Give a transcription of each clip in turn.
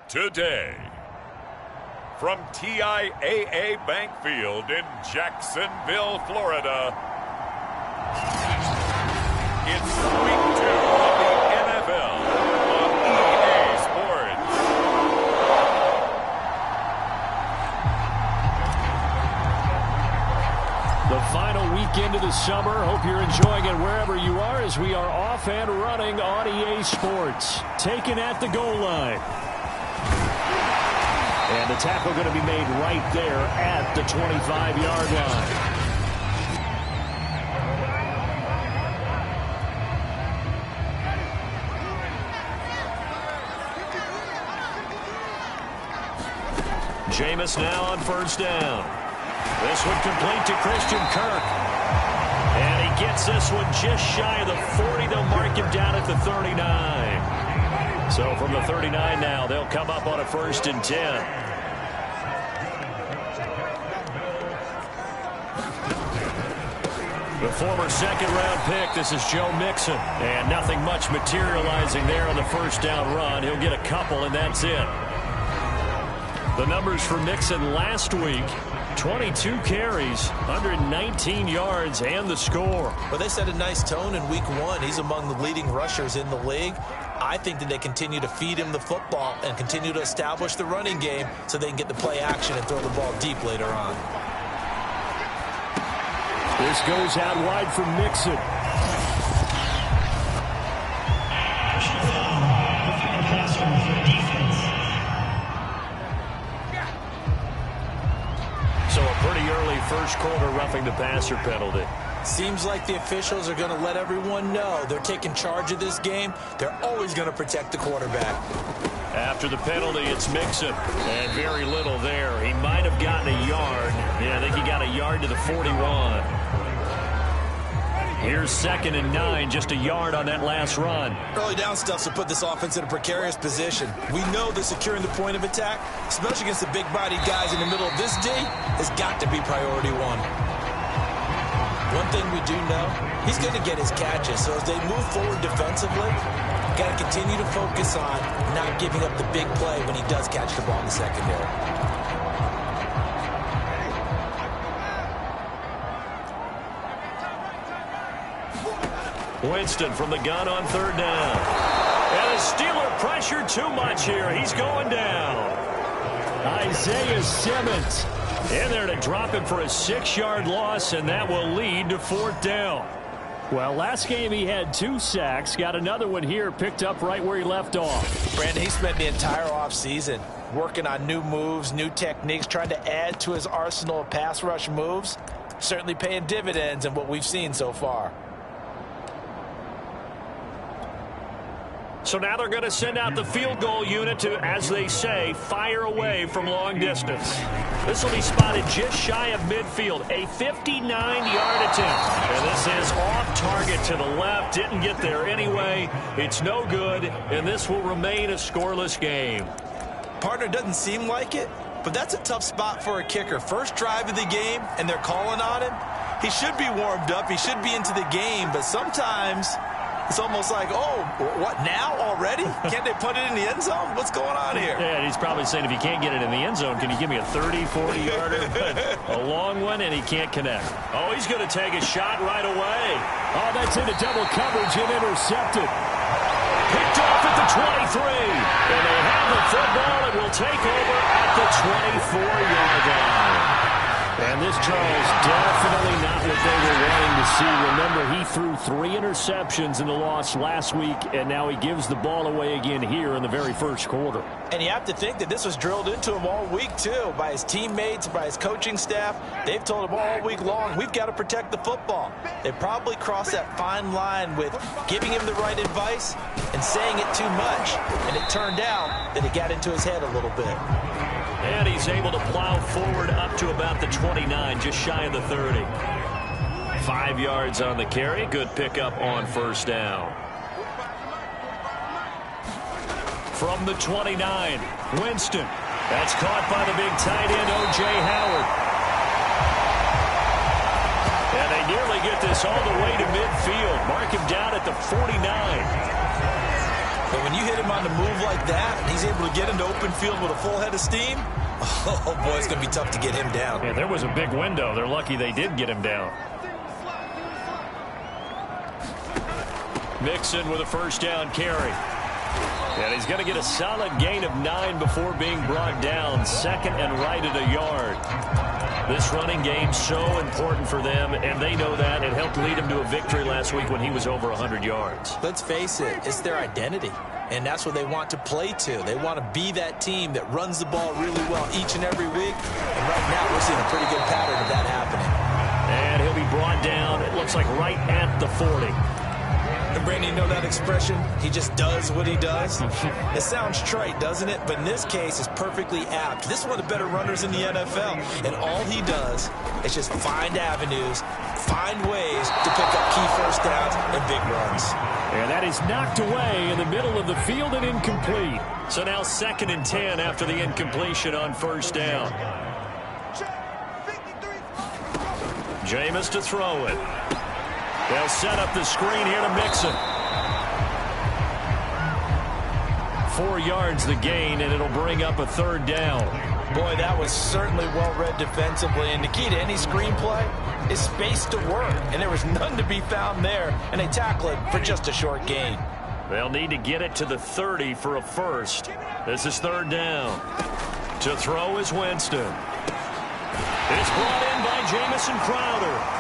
today. From TIAA Bank Field in Jacksonville, Florida, it's Week 2 of the NFL on EA Sports. The final weekend of the summer. Hope you're enjoying it wherever you are as we are off and running on EA Sports. Taken at the goal line. And the tackle going to be made right there at the 25-yard line. Jameis now on first down. This one complete to Christian Kirk. And he gets this one just shy of the 40. They'll mark him down at the 39. So from the 39 now, they'll come up on a 1st and 10. The former second-round pick, this is Joe Mixon. And nothing much materializing there on the first down run. He'll get a couple, and that's it. The numbers for Mixon last week, 22 carries, 119 yards, and the score. Well, they set a nice tone in Week 1. He's among the leading rushers in the league. I think that they continue to feed him the football and continue to establish the running game so they can get the play action and throw the ball deep later on. This goes out wide from Mixon. So a pretty early first quarter roughing the passer penalty. Seems like the officials are going to let everyone know they're taking charge of this game. They're always going to protect the quarterback. After the penalty, it's Mixon. And very little there. He might have gotten a yard. Yeah, I think he got a yard to the 41. Here's 2nd and 9, just a yard on that last run. Early down stuff to put this offense in a precarious position. We know that securing the point of attack, especially against the big-bodied guys in the middle of this D, has got to be priority one. One thing we do know, he's going to get his catches. So as they move forward defensively, got to continue to focus on not giving up the big play when he does catch the ball in the secondary. Winston from the gun on 3rd down. And the Steeler pressure too much here. He's going down. Isaiah Simmons in there to drop him for a 6-yard loss, and that will lead to 4th down. Well, last game he had 2 sacks. Got another one here, picked up right where he left off. Brandon, he spent the entire offseason working on new moves, new techniques, trying to add to his arsenal of pass rush moves. Certainly paying dividends in what we've seen so far. So now they're going to send out the field goal unit to, as they say, fire away from long distance. This will be spotted just shy of midfield, a 59-yard attempt. And this is off target to the left, didn't get there anyway. It's no good, and this will remain a scoreless game. Partner, doesn't seem like it, but that's a tough spot for a kicker. First drive of the game, and they're calling on him. He should be warmed up. He should be into the game, but sometimes it's almost like, oh, what, now already? Can't they put it in the end zone? What's going on here? Yeah, he's probably saying, if you can't get it in the end zone, can you give me a 30, 40-yarder? A long one, and he can't connect. Oh, he's going to take a shot right away. Oh, that's into double coverage and intercepted. Picked off at the 23. And they have the football and will take over at the 24-yard line. And this, Charles, definitely not what they were wanting to see. Remember, he threw 3 interceptions in the loss last week, and now he gives the ball away again here in the very first quarter. And you have to think that this was drilled into him all week, too, by his teammates, by his coaching staff. They've told him all week long, we've got to protect the football. They probably crossed that fine line with giving him the right advice and saying it too much. And it turned out that it got into his head a little bit. And he's able to plow forward up to about the 29, just shy of the 30. 5 yards on the carry. Good pickup on first down. From the 29, Winston. That's caught by the big tight end, O.J. Howard. And they nearly get this all the way to midfield. Mark him down at the 49. But when you hit him on the move like that, and he's able to get into open field with a full head of steam, oh boy, it's going to be tough to get him down. Yeah, there was a big window. They're lucky they did get him down. Mixon with a first down carry. And he's going to get a solid gain of 9 before being brought down. Second and right at a yard. This running game so important for them, and they know that. It helped lead him to a victory last week when he was over 100 yards. Let's face it, it's their identity, and that's what they want to play to. They want to be that team that runs the ball really well each and every week, and right now we're seeing a pretty good pattern of that happening. And he'll be brought down, it looks like right at the 40. And Brandon, you know that expression? He just does what he does. It sounds trite, doesn't it? But in this case, it's perfectly apt. This is one of the better runners in the NFL. And all he does is just find avenues, find ways to pick up key first downs and big runs. And that is knocked away in the middle of the field and incomplete. So now 2nd and 10 after the incompletion on first down. Jameis to throw it. They'll set up the screen here to Mixon. 4 yards the gain, and it'll bring up a 3rd down. Boy, that was certainly well-read defensively. And the key to any screenplay is space to work. And there was none to be found there. And they tackle it for just a short gain. They'll need to get it to the 30 for a first. This is 3rd down. To throw is Winston. It's brought in by Jamison Crowder.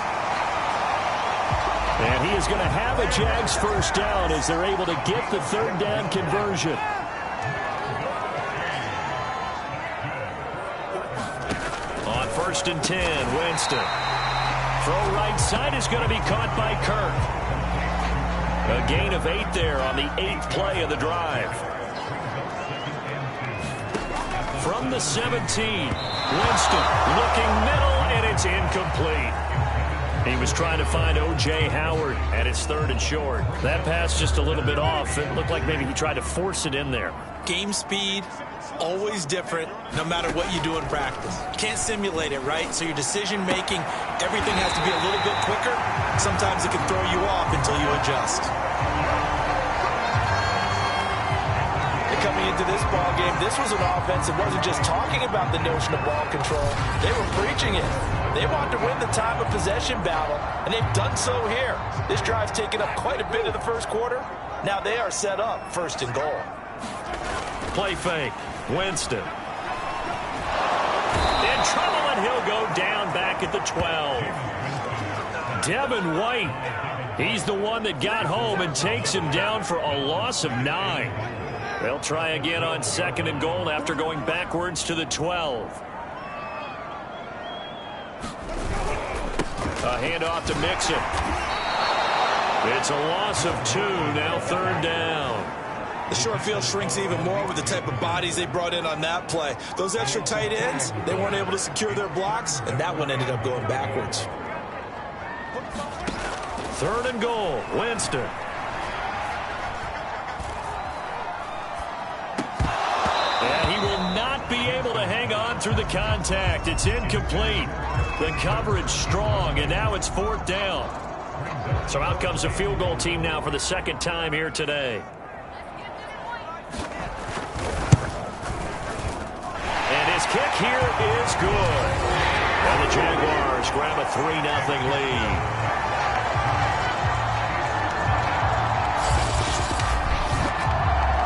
And he is going to have a Jags first down as they're able to get the 3rd down conversion. On 1st and 10, Winston. Throw right side is going to be caught by Kirk. A gain of 8 there on the 8th play of the drive. From the 17, Winston looking middle, and it's incomplete. He was trying to find O.J. Howard, and it's 3rd and short. That pass just a little bit off. It looked like maybe he tried to force it in there. Game speed, always different, no matter what you do in practice. You can't simulate it, right? So your decision-making, everything has to be a little bit quicker. Sometimes it can throw you off until you adjust. Coming into this ball game, this was an offense that wasn't just talking about the notion of ball control. They were preaching it. They wanted to win the time of possession battle, and they've done so here. This drive's taken up quite a bit of the first quarter. Now they are set up 1st and goal. Play fake. Winston. In trouble, and he'll go down back at the 12. Devin White. He's the one that got home and takes him down for a loss of 9. They'll try again on 2nd and goal after going backwards to the 12. A handoff to Mixon. It's a loss of 2, now 3rd down. The short field shrinks even more with the type of bodies they brought in on that play. Those extra tight ends, they weren't able to secure their blocks, and that one ended up going backwards. 3rd and goal, Winston. And he will not be able to hang on through the contact. It's incomplete. The coverage strong, and now it's 4th down. So out comes a field goal team now for the 2nd time here today. And his kick here is good. And the Jaguars grab a 3-0 lead.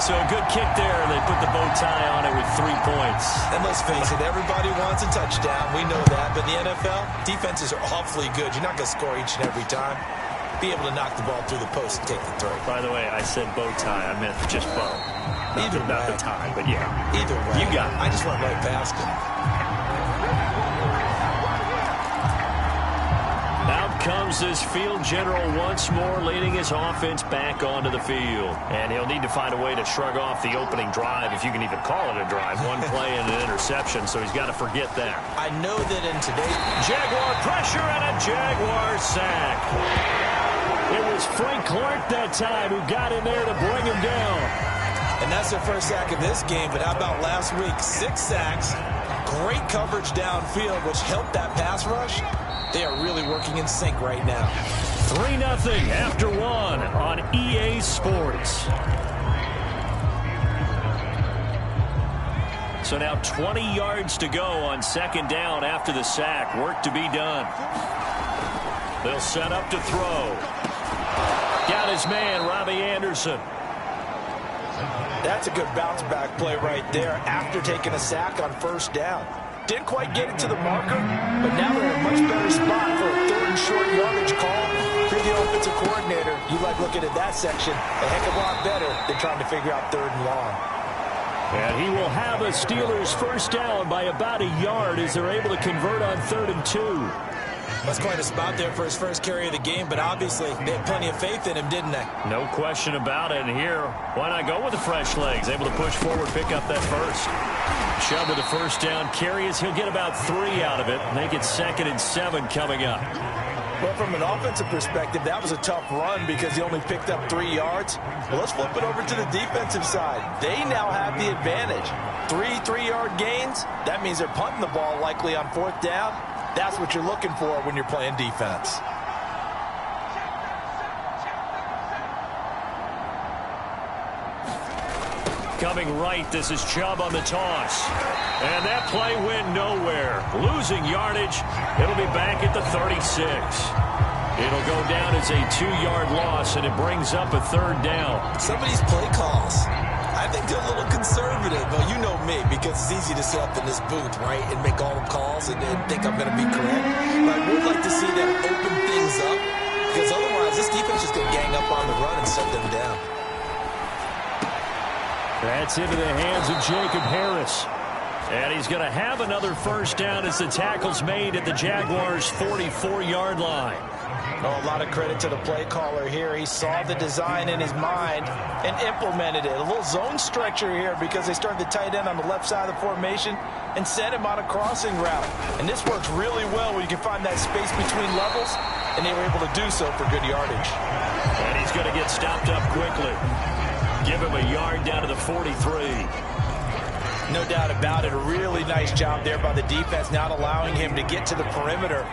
So a good kick there. They put the bow tie on it with 3 points. And let's face it, everybody wants a touchdown. We know that. But in the NFL, defenses are awfully good. You're not going to score each and every time. Be able to knock the ball through the post and take the throw. By the way, I said bow tie. I meant just bow. Not the tie, but yeah. Either way. You got it. I just went right past him. Out comes this field general once more, leading his offense back onto the field. And he'll need to find a way to shrug off the opening drive, if you can even call it a drive. 1 play and an interception, so he's got to forget that. I know that in today's Jaguar pressure and a Jaguar sack. It was Frank Clark that time who got in there to bring him down. And that's their first sack of this game, but how about last week? 6 sacks, great coverage downfield, which helped that pass rush. They are really working in sync right now. 3-0 after 1 on EA Sports. So now 20 yards to go on second down after the sack. Work to be done. They'll set up to throw. Got his man, Robbie Anderson. That's a good bounce back play right there after taking a sack on first down. Didn't quite get it to the marker, but now they're in a much better spot for a 3rd and short yardage call. If you're the offensive coordinator, you like looking at that section a heck of a lot better than trying to figure out 3rd and long. And he will have a Steelers first down by about a yard as they're able to convert on 3rd and 2. That's quite a spot there for his first carry of the game, but obviously they had plenty of faith in him, didn't they? No question about it. And here, why not go with the fresh legs? Able to push forward, pick up that first. Chubb with the first down carry as he'll get about 3 out of it. Make it 2nd and 7 coming up. Well, from an offensive perspective, that was a tough run because he only picked up 3 yards. Well, let's flip it over to the defensive side. They now have the advantage. 3-3-yard gains, that means they're punting the ball likely on 4th down. That's what you're looking for when you're playing defense. Coming right, this is Chubb on the toss. And that play went nowhere. Losing yardage. It'll be back at the 36. It'll go down as a 2-yard loss, and it brings up a 3rd down. Some of these play calls, I think they're a little conservative. Well, you know me, because it's easy to sit up in this booth, right, and make all the calls and think I'm going to be correct. But I would like to see them open things up, because otherwise this defense is going to gang up on the run and shut them down. That's into the hands of Jacob Harris. And he's going to have another first down as the tackle's made at the Jaguars' 44-yard line. Oh, a lot of credit to the play caller here. He saw the design in his mind and implemented it. A little zone stretcher here because they started the tight end on the left side of the formation and sent him on a crossing route. And this works really well when you can find that space between levels, and they were able to do so for good yardage. And he's going to get stopped up quickly. Give him a yard down to the 43. No doubt about it. A really nice job there by the defense, not allowing him to get to the perimeter.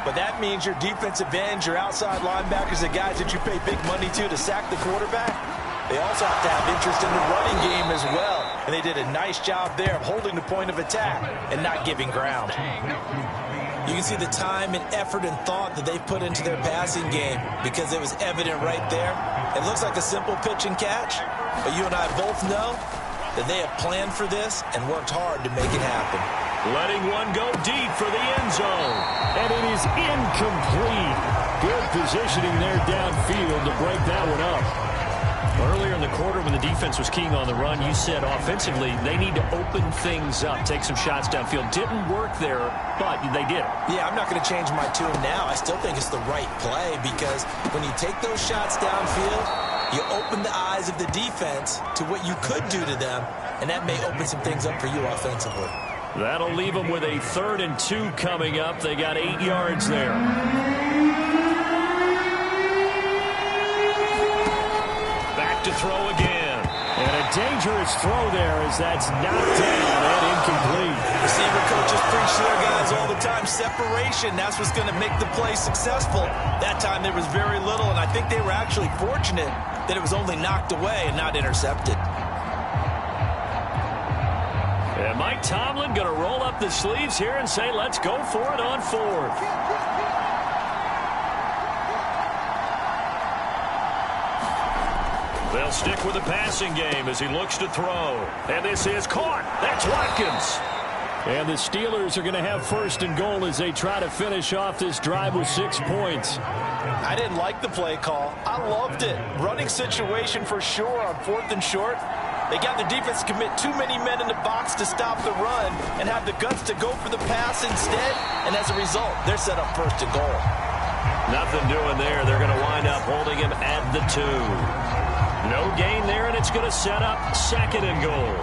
But that means your defensive ends, your outside linebackers, the guys that you pay big money to sack the quarterback, they also have to have interest in the running game as well. And they did a nice job there of holding the point of attack and not giving ground. You can see the time and effort and thought that they put into their passing game because it was evident right there. It looks like a simple pitch and catch, but you and I both know that they have planned for this and worked hard to make it happen. Letting one go deep for the end zone. And it is incomplete. Good positioning there downfield to break that one up. Earlier in the quarter when the defense was keying on the run, you said offensively they need to open things up, take some shots downfield. Didn't work there, but they did. Yeah, I'm not going to change my tune now. I still think it's the right play because when you take those shots downfield, you open the eyes of the defense to what you could do to them, and that may open some things up for you offensively. That'll leave them with a 3rd and 2 coming up. They got 8 yards there. Back to throw again. And a dangerous throw there as that's knocked down and incomplete. Receiver coaches preach to their guys all the time. Separation, that's what's going to make the play successful. That time there was very little, and I think they were actually fortunate that it was only knocked away and not intercepted. And Mike Tomlin going to roll up the sleeves here and say, let's go for it on 4th. They'll stick with the passing game as he looks to throw. And this is caught. That's Watkins. And the Steelers are going to have 1st and goal as they try to finish off this drive with 6 points. I didn't like the play call. I loved it. Running situation for sure on 4th and short. They got the defense to commit too many men in the box to stop the run and have the guts to go for the pass instead. And as a result, they're set up 1st and goal. Nothing doing there. They're going to wind up holding him at the 2. No gain there, and it's going to set up 2nd and goal.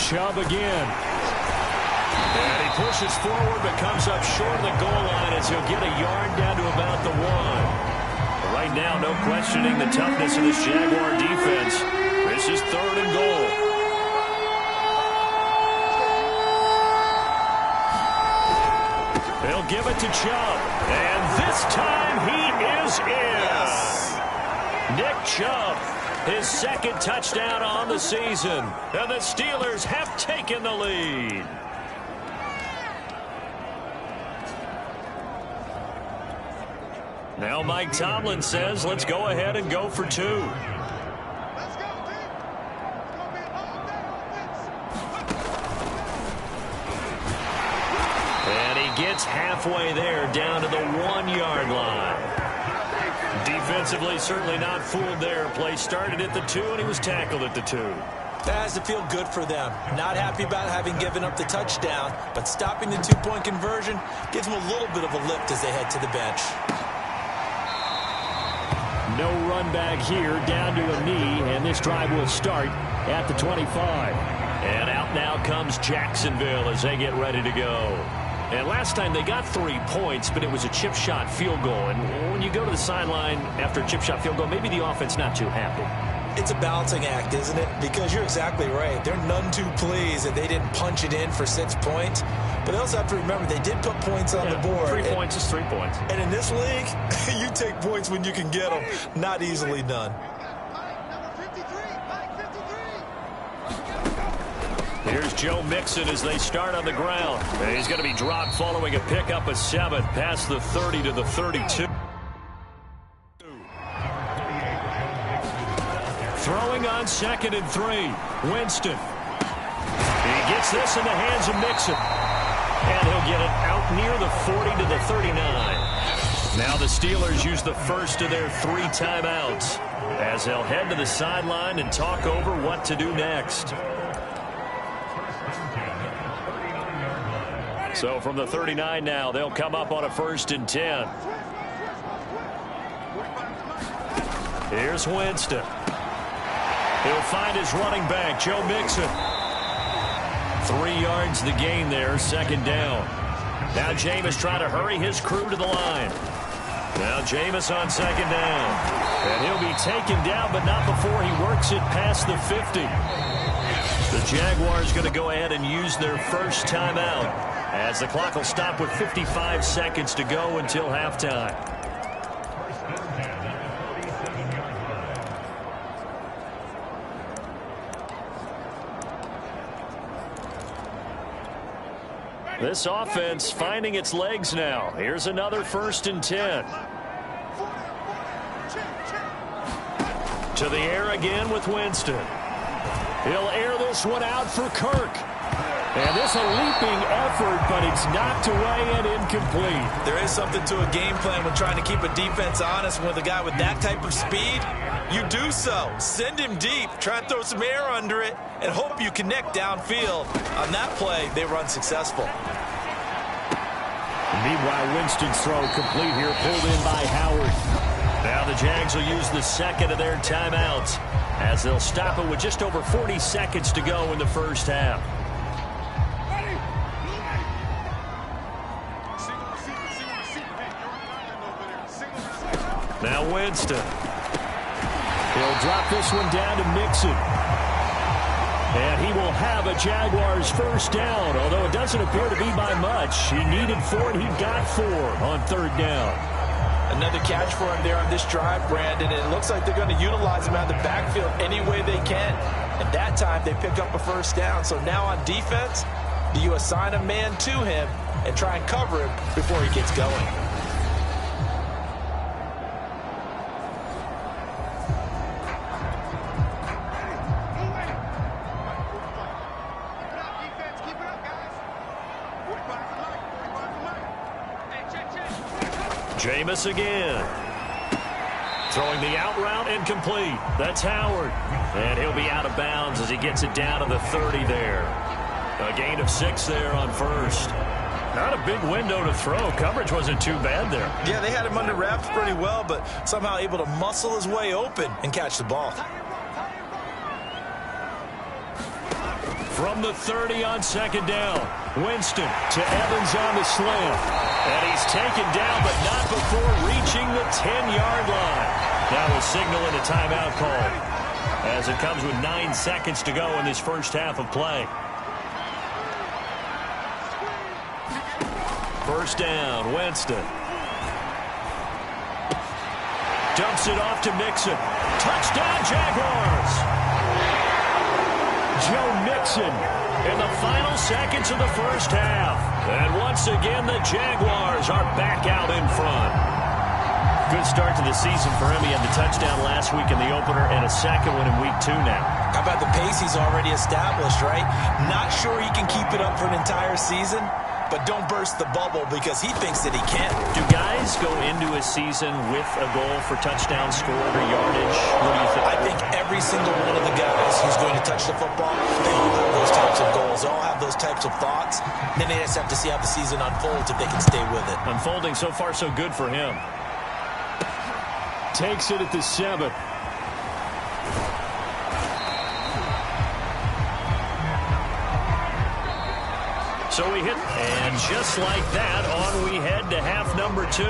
Chubb again. And he pushes forward but comes up short of the goal line as he'll get a yard down to about the 1. But right now, no questioning the toughness of this Jaguar defense. This is 3rd and goal. They'll give it to Chubb. And this time he is in. Yes. Nick Chubb, his second touchdown on the season. And the Steelers have taken the lead. Now Mike Tomlin says, let's go ahead and go for two. And he gets halfway there, down to the 1-yard line. Defensively, certainly not fooled there. Play started at the 2, and he was tackled at the 2. That has to feel good for them. Not happy about having given up the touchdown, but stopping the 2-point conversion gives them a little bit of a lift as they head to the bench. No run back here, down to a knee, and this drive will start at the 25. And out now comes Jacksonville as they get ready to go. And last time they got 3 points, but it was a chip shot field goal. And when you go to the sideline after a chip shot field goal, maybe the offense not too happy. It's a balancing act, isn't it? Because you're exactly right. They're none too pleased that they didn't punch it in for 6 points. But they also have to remember they did put points on the board. 3 points is 3 points. And in this league, you take points when you can get them. Not easily done. Here's Joe Mixon as they start on the ground. And he's going to be dropped following a pickup of 7 past the 30 to the 32. Throwing on 2nd and 3. Winston. He gets this in the hands of Mixon. And he'll get it out near the 40 to the 39. Now the Steelers use the first of their 3 timeouts as they'll head to the sideline and talk over what to do next. So from the 39 now, they'll come up on a 1st and 10. Here's Winston. He'll find his running back, Joe Mixon. 3 yards the gain there, 2nd down. Now Jameis trying to hurry his crew to the line. Now Jameis on 2nd down. And he'll be taken down, but not before he works it past the 50. The Jaguars going to go ahead and use their first timeout as the clock will stop with 55 seconds to go until halftime. This offense finding its legs now. Here's another 1st and 10. To the air again with Winston. He'll air this one out for Kirk. And this a leaping effort, but it's knocked away and incomplete. There is something to a game plan when trying to keep a defense honest. With a guy with that type of speed, you do so. Send him deep, try and throw some air under it, and hope you connect downfield. On that play, they run successful. Meanwhile, Winston's throw complete here, pulled in by Howard. Now the Jags will use the 2nd of their timeouts as they'll stop it with just over 40 seconds to go in the first half. Now Winston. He'll drop this one down to Mixon. And he will have a Jaguars first down, although it doesn't appear to be by much. He needed 4, and he got 4 on 3rd down. Another catch for him there on this drive, Brandon. And it looks like they're going to utilize him out of the backfield any way they can. And that time they pick up a first down. So now on defense, do you assign a man to him and try and cover him before he gets going? Jameis again. Throwing the out route incomplete. That's Howard. And he'll be out of bounds as he gets it down to the 30 there. A gain of 6 there on 1st. Not a big window to throw. Coverage wasn't too bad there. Yeah, they had him under wraps pretty well, but somehow able to muscle his way open and catch the ball. From the 30 on 2nd down. Winston to Evans on the slam. And he's taken down, but not before reaching the 10-yard line. Now we'll signal in a timeout call as it comes with 9 seconds to go in this first half of play. First down, Winston. Dumps it off to Mixon. Touchdown, Jaguars! Joe Mixon in the final seconds of the first half. And once again, the Jaguars are back out in front. Good start to the season for him. He had the touchdown last week in the opener and a second one in week 2 now. How about the pace he's already established, right? Not sure he can keep it up for an entire season, but don't burst the bubble because he thinks that he can. Do guys go into a season with a goal for touchdown scored or yardage? What do you think? I think every single one of the guys who's going to touch the football, they all have those types of goals. They all have those types of thoughts. Then they just have to see how the season unfolds if they can stay with it. Unfolding so far so good for him. Takes it at the 7. So we hit, and just like that, on we head to half number 2.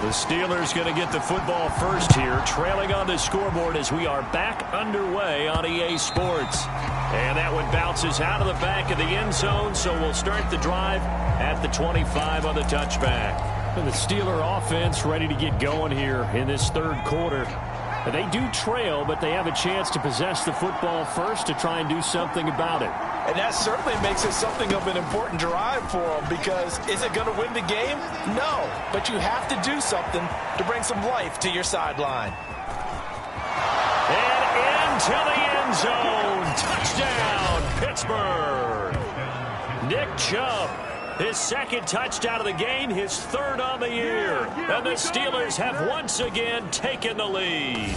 The Steelers going to get the football first here, trailing on the scoreboard as we are back underway on EA Sports. And that one bounces out of the back of the end zone, so we'll start the drive at the 25 on the touchback. And the Steeler offense ready to get going here in this third quarter. They do trail, but they have a chance to possess the football first to try and do something about it. And that certainly makes it something of an important drive for them, because is it going to win the game? No, but you have to do something to bring some life to your sideline. And into the end zone. Touchdown, Pittsburgh. Nick Chubb. His second touchdown of the game, his third on the year. And the Steelers have once again taken the lead.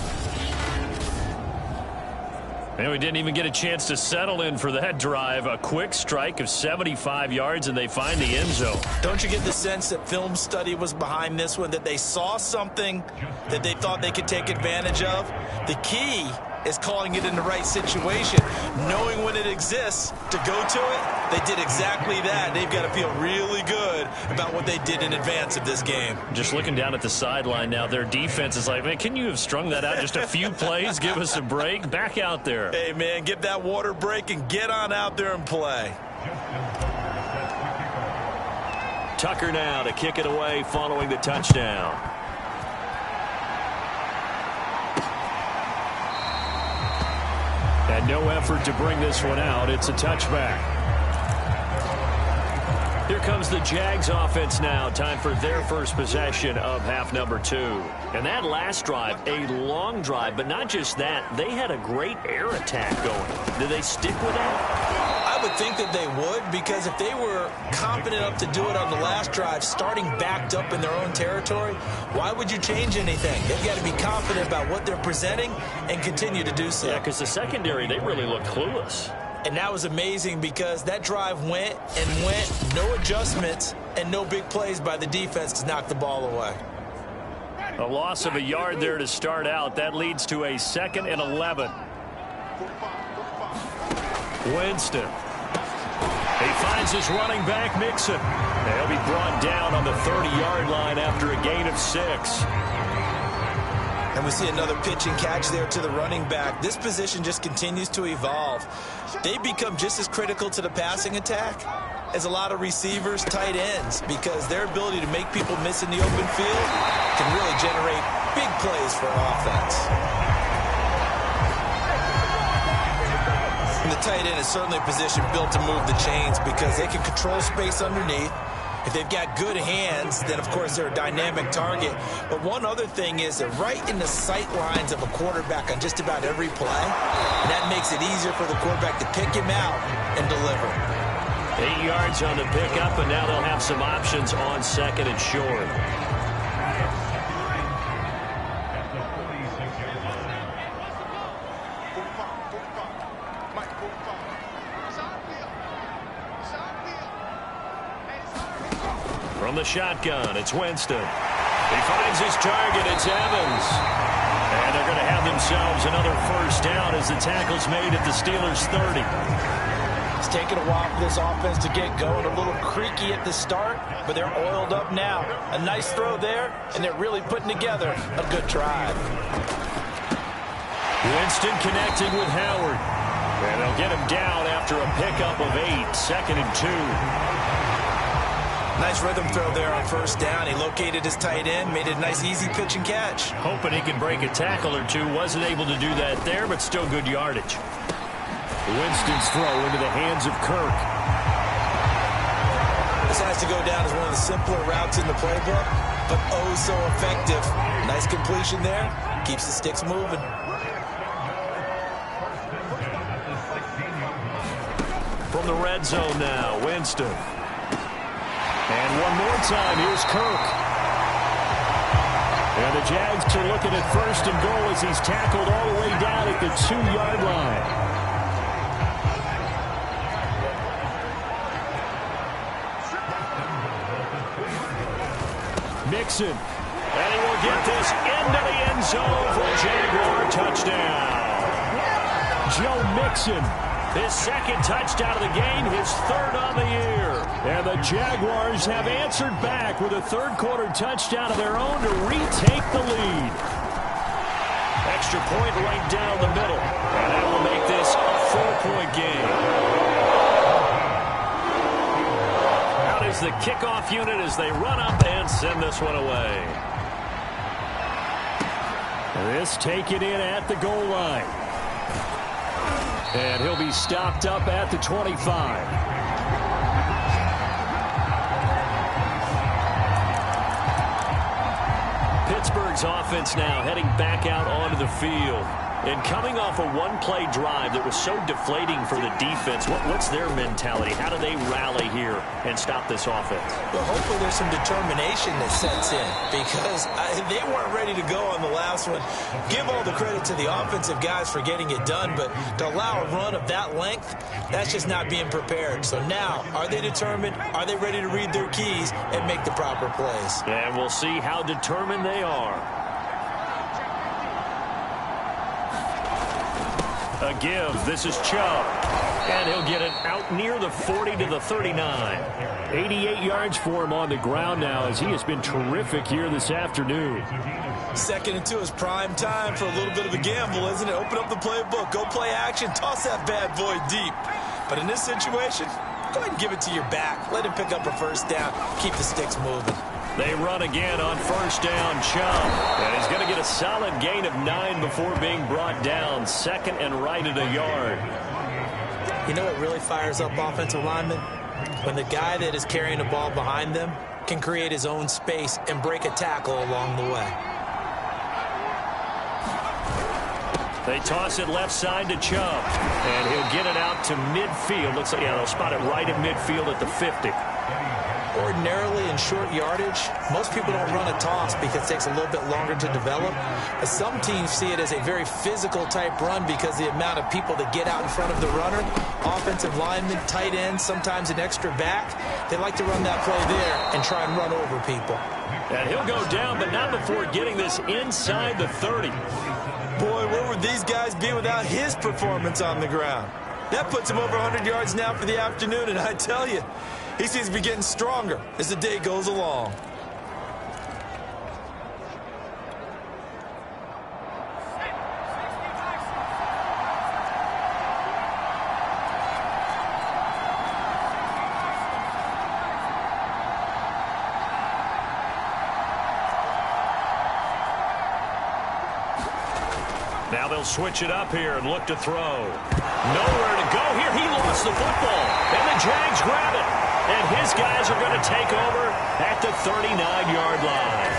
And we didn't even get a chance to settle in for that drive. A quick strike of 75 yards, and they find the end zone. Don't you get the sense that film study was behind this one, that they saw something that they thought they could take advantage of? The key is calling it in the right situation, knowing when it exists to go to it. They did exactly that. They've got to feel really good about what they did in advance of this game. Just looking down at the sideline now, their defense is like, man, can you have strung that out just a few plays? Give us a break. Back out there. Hey, man, get that water break and get on out there and play. Tucker now to kick it away following the touchdown. And no effort to bring this one out. It's a touchback. Here comes the Jags offense now. Time for their first possession of half number 2. And that last drive, a long drive, but not just that. They had a great air attack going. Did they stick with that? I would think that they would, because if they were confident enough to do it on the last drive, starting backed up in their own territory, why would you change anything? They've got to be confident about what they're presenting and continue to do so. Yeah, because the secondary, they really look clueless. And that was amazing, because that drive went and went, no adjustments and no big plays by the defense to knock the ball away. A loss of a yard there to start out. That leads to a 2nd and 11. Winston. He finds his running back, Mixon. He'll be brought down on the 30-yard line after a gain of 6. And we see another pitch and catch there to the running back. This position just continues to evolve. They become just as critical to the passing attack as a lot of receivers, tight ends, because their ability to make people miss in the open field can really generate big plays for an offense. And the tight end is certainly a position built to move the chains, because they can control space underneath. If they've got good hands, then, of course, they're a dynamic target. But one other thing is they're right in the sight lines of a quarterback on just about every play. And that makes it easier for the quarterback to pick him out and deliver. 8 yards on the pickup, and now they'll have some options on 2nd and short. From the shotgun, it's Winston. He finds his target. It's Evans. And they're going to have themselves another first down as the tackle's made at the Steelers' 30. It's taken a while for this offense to get going. A little creaky at the start, but they're oiled up now. A nice throw there, and they're really putting together a good drive. Winston connecting with Howard. And they'll get him down after a pickup of 8. 2nd and 2. Nice rhythm throw there on first down. He located his tight end, made it a nice easy pitch and catch. Hoping he can break a tackle or two. Wasn't able to do that there, but still good yardage. Winston's throw into the hands of Kirk. This has to go down as one of the simpler routes in the playbook, but oh so effective. Nice completion there. Keeps the sticks moving. From the red zone now, Winston. And one more time, here's Kirk. And the Jags are looking at first and goal as he's tackled all the way down at the 2-yard line. Mixon. And he will get this into the end zone for a Jaguar touchdown. Joe Mixon, his second touchdown of the game, his third on the year. And the Jaguars have answered back with a third-quarter touchdown of their own to retake the lead. Extra point right down the middle. And that will make this a 4-point game. Out is the kickoff unit as they run up and send this one away. This taken in at the goal line. And he'll be stopped up at the 25. Pittsburgh's offense now heading back out onto the field. And coming off a one-play drive that was so deflating for the defense, what's their mentality? How do they rally here and stop this offense? Well, hopefully there's some determination that sets in because they weren't ready to go on the last one. Give all the credit to the offensive guys for getting it done, but to allow a run of that length, that's just not being prepared. So now, are they determined? Are they ready to read their keys and make the proper plays? And we'll see how determined they are. A give. This is Chubb. And he'll get it out near the 40 to the 39. 88 yards for him on the ground now as he has been terrific here this afternoon. Second and 2 is prime time for a little bit of a gamble, isn't it? Open up the playbook, go play action, toss that bad boy deep. But in this situation, go ahead and give it to your back. Let him pick up a first down. Keep the sticks moving. They run again on first down, Chubb. And he's going to get a solid gain of 9 before being brought down. Second and right at a yard. You know what really fires up offensive linemen? When the guy that is carrying the ball behind them can create his own space and break a tackle along the way. They toss it left side to Chubb. And he'll get it out to midfield. Looks like, yeah, they'll spot it right at midfield at the 50. Ordinarily in short yardage, most people don't run a toss because it takes a little bit longer to develop. But some teams see it as a very physical type run because the amount of people that get out in front of the runner, offensive linemen, tight ends, sometimes an extra back, they like to run that play there and try and run over people. And he'll go down, but not before getting this inside the 30. Boy, where would these guys be without his performance on the ground? That puts him over 100 yards now for the afternoon, and I tell you, he seems to be getting stronger as the day goes along. Now they'll switch it up here and look to throw. Nowhere to go here. He lost the football. And the Jags grab it. And his guys are going to take over at the 39-yard line.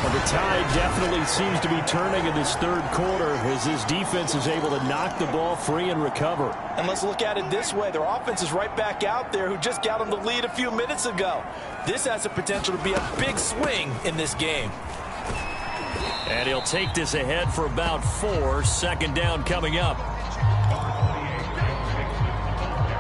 Well, the tide definitely seems to be turning in this third quarter as his defense is able to knock the ball free and recover. And let's look at it this way. Their offense is right back out there who just got them the lead a few minutes ago. This has the potential to be a big swing in this game. And he'll take this ahead for about 4. Second down coming up.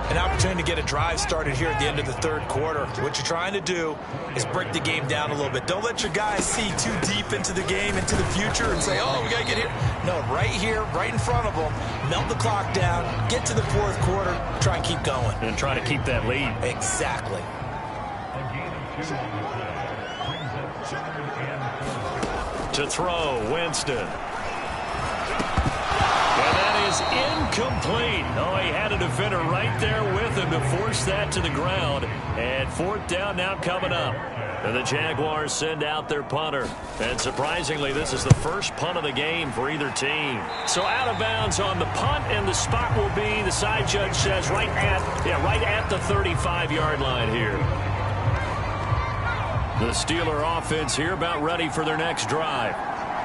An opportunity to get a drive started here at the end of the third quarter. What you're trying to do is break the game down a little bit. Don't let your guys see too deep into the game, into the future, and say, oh, we got to get here. No, right here, right in front of them, melt the clock down, get to the fourth quarter, try and keep going. And try to keep that lead. Exactly. To throw, Winston. And that is incomplete. Oh, he had a defender right there with him to to force that to the ground. And fourth down now coming up. And the Jaguars send out their punter. And surprisingly, this is the first punt of the game for either team. So out of bounds on the punt, and the spot will be, the side judge says, right at the 35-yard line here. The Steeler offense here about ready for their next drive.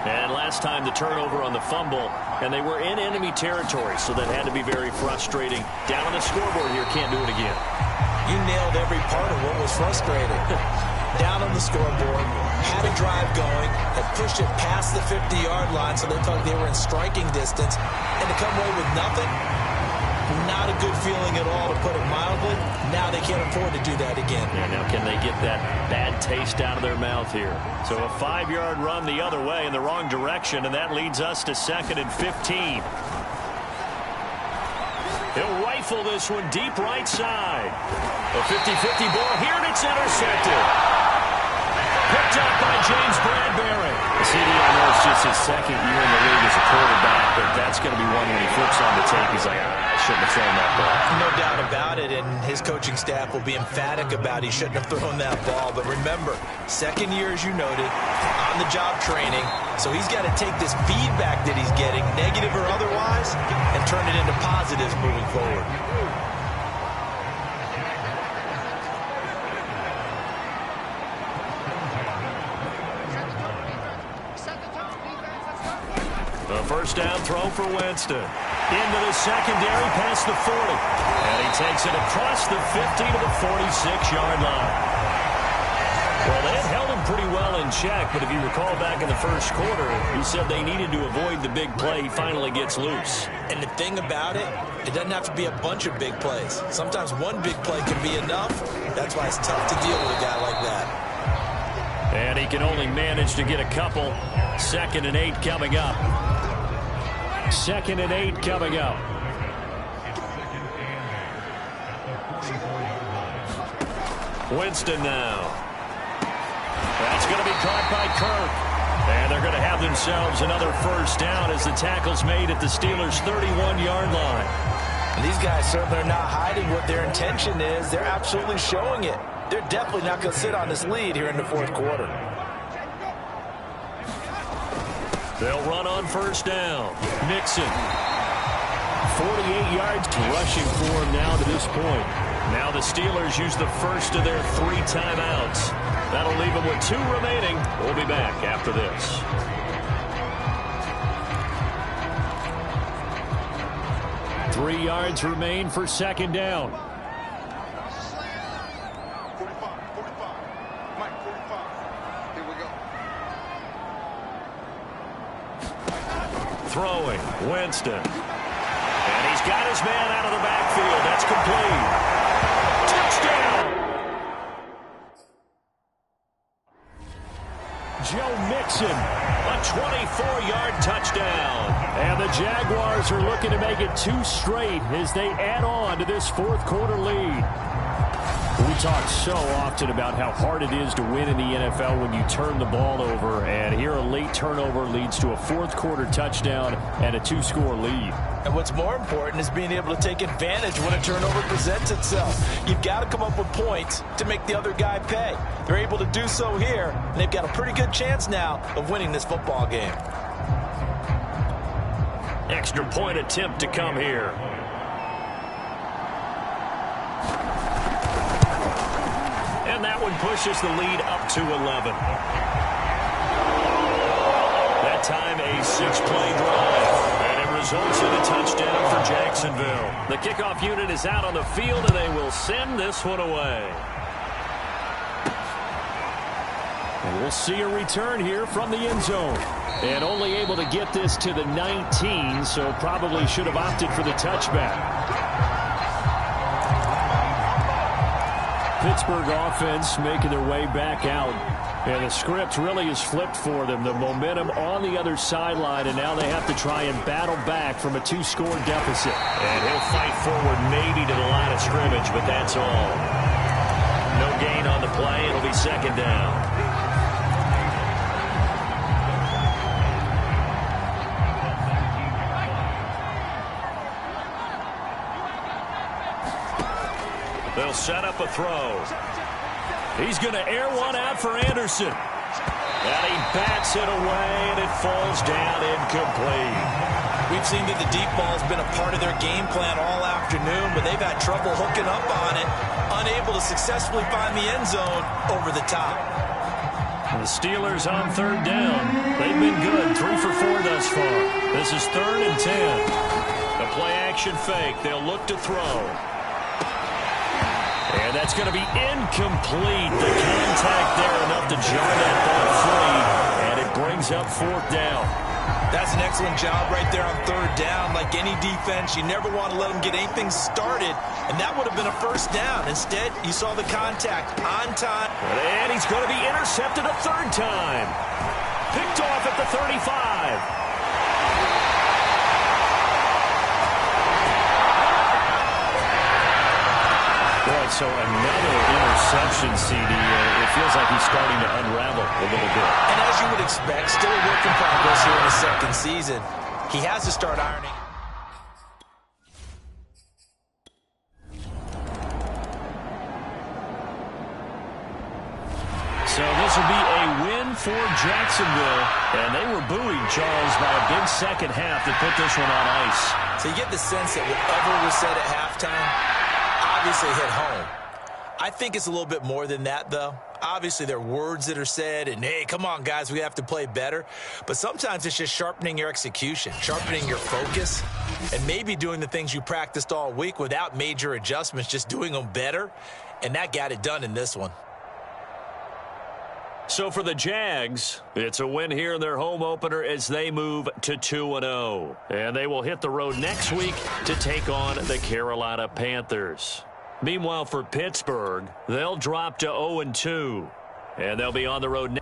And last time the turnover on the fumble, and they were in enemy territory, so that had to be very frustrating. Down on the scoreboard here, can't do it again. You nailed every part of what was frustrating. Down on the scoreboard, had a drive going, had pushed it past the 50-yard line so they felt they were in striking distance, and to come away with nothing, not a good feeling at all, to put it mildly. Now they can't afford to do that again. Yeah, now can they get that bad taste out of their mouth here? So a 5-yard run the other way in the wrong direction, and that leads us to 2nd and 15. He'll rifle this one deep right side. A 50-50 ball here, and it's intercepted. Picked up by James Bradbury. CD, I know it's just his second year in the league as a quarterback, but that's going to be one when he flips on the tape. He's like, I shouldn't have thrown that ball. No doubt about it, and his coaching staff will be emphatic about he shouldn't have thrown that ball. But remember, second year, as you noted, on-the-job training, so he's got to take this feedback that he's getting, negative or otherwise, and turn it into positives moving forward. The first down throw for Winston. Into the secondary past the 40. And he takes it across the 50 to the 46-yard line. Well, they had held him pretty well in check, but if you recall back in the first quarter, he said they needed to avoid the big play. He finally gets loose. And the thing about it, it doesn't have to be a bunch of big plays. Sometimes one big play can be enough. That's why it's tough to deal with a guy like that. And he can only manage to get a couple. 2nd and 8 coming up. 2nd and 8 coming up. Winston now. That's going to be caught by Kirk. And they're going to have themselves another first down as the tackle's made at the Steelers' 31-yard line. And these guys certainly are not hiding what their intention is. They're absolutely showing it. They're definitely not going to sit on this lead here in the fourth quarter. They'll run on first down. Mixon. 48 yards rushing for him now to this point. Now the Steelers use the first of their 3 timeouts. That'll leave them with 2 remaining. We'll be back after this. Three yards remain for second down. Throwing, Winston. And he's got his man out of the backfield. That's complete. Touchdown! Joe Mixon, a 24-yard touchdown. And the Jaguars are looking to make it 2 straight as they add on to this fourth quarter lead. We talk so often about how hard it is to win in the NFL when you turn the ball over, and here a late turnover leads to a fourth quarter touchdown and a 2-score lead. And what's more important is being able to take advantage when a turnover presents itself. You've got to come up with points to make the other guy pay. They're able to do so here, and they've got a pretty good chance now of winning this football game. Extra point attempt to come here. And that one pushes the lead up to 11. That time a 6-play drive. And it results in a touchdown for Jacksonville. The kickoff unit is out on the field, and they will send this one away. And we'll see a return here from the end zone. And only able to get this to the 19, so probably should have opted for the touchback. Pittsburgh offense making their way back out. And the script really is flipped for them. The momentum on the other sideline, and now they have to try and battle back from a 2-score deficit. And he'll fight forward maybe to the line of scrimmage, but that's all. No gain on the play. It'll be second down. They'll set up a throw. He's going to air one out for Anderson. And he bats it away, and it falls down incomplete. We've seen that the deep ball's been a part of their game plan all afternoon, but they've had trouble hooking up on it, unable to successfully find the end zone over the top. The Steelers on third down. They've been good, 3 for 4 thus far. This is 3rd and 10. A play-action fake. They'll look to throw. And that's going to be incomplete. The contact there enough to jar that ball free, and it brings up 4th down. That's an excellent job right there on 3rd down. Like any defense, you never want to let them get anything started, and that would have been a 1st down. Instead, you saw the contact on time. And he's going to be intercepted a 3rd time. Picked off at the 35. So another interception, CD. It feels like he's starting to unravel a little bit. And as you would expect, still a work in progress here in his 2nd season. He has to start ironing. So this will be a win for Jacksonville. And they were buoyed, Charles, by a big second half that put this one on ice. So you get the sense that whatever was said at halftime obviously hit home. I think it's a little bit more than that, though. Obviously, there are words that are said, and, hey, come on, guys, we have to play better. But sometimes it's just sharpening your execution, sharpening your focus, and maybe doing the things you practiced all week without major adjustments, just doing them better. And that got it done in this one. So for the Jags, it's a win here in their home opener as they move to 2-0. And they will hit the road next week to take on the Carolina Panthers. Meanwhile, for Pittsburgh, they'll drop to 0-2. And they'll be on the road next